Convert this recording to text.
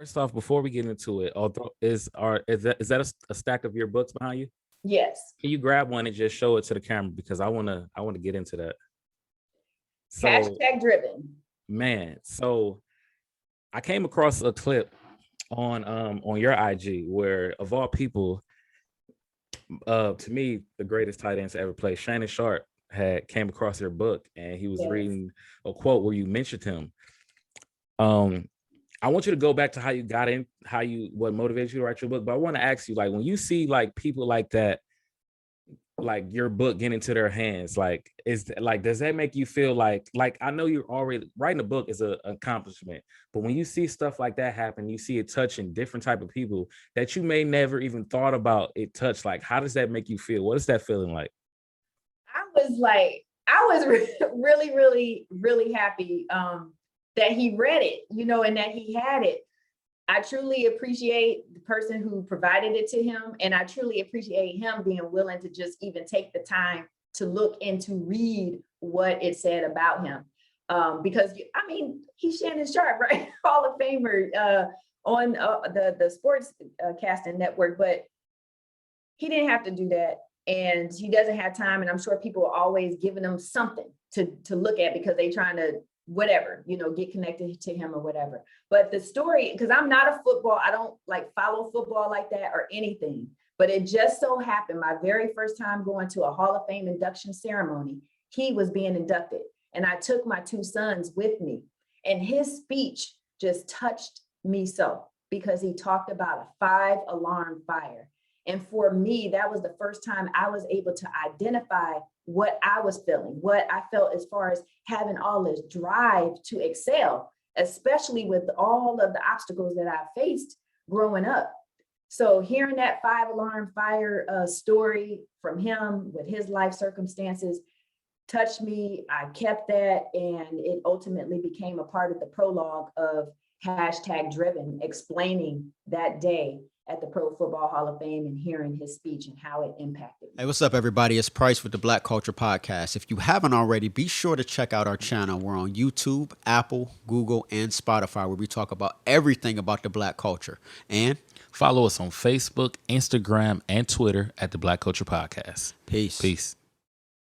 First off, before we get into it, although is that a stack of your books behind you? Yes. Can you grab one and just show it to the camera because I wanna get into that. So Hashtag driven. man, so I came across a clip on your IG where of all people, to me, the greatest tight end to ever play, Shannon Sharpe, had came across your book and he was Yes. reading a quote where you mentioned him. Um, I want you to go back to how you got in, what motivated you to write your book. But I want to ask you, like, when you see like people like that, like your book getting into their hands, like, does that make you feel like I know you're already writing a book is an accomplishment, but when you see stuff like that happen, you see it touching different type of people that you may never even thought about it touch. Like, how does that make you feel? What is that feeling like? I was really, really, really happy that he read it, and that he had it. I truly appreciate the person who provided it to him. And I truly appreciate him being willing to just even take the time to look and to read what it said about him. Because, he's Shannon Sharpe, right? Hall of Famer on the sports casting network, but he didn't have to do that. And he doesn't have time. And I'm sure people are always giving him something to look at because they're trying to whatever, get connected to him or whatever. But the story, because I'm not a football, I don't like follow football like that or anything. But it just so happened my very first time going to a Hall of Fame induction ceremony, he was being inducted. And I took my two sons with me. And his speech just touched me so because he talked about a 5-alarm fire. And for me, that was the first time I was able to identify what I was feeling, what I felt as far as having all this drive to excel, especially with all of the obstacles that I faced growing up. So hearing that 5-alarm fire story from him with his life circumstances touched me. I kept that, and it ultimately became a part of the prologue of hashtag driven, explaining that day at the Pro Football Hall of Fame and hearing his speech and how it impacted me. Hey, what's up, everybody? It's Price with the Black Culture Podcast. If you haven't already, be sure to check out our channel. We're on YouTube, Apple, Google, and Spotify, where we talk about everything about the Black culture. And follow us on Facebook, Instagram, and Twitter at the Black Culture Podcast. Peace. Peace.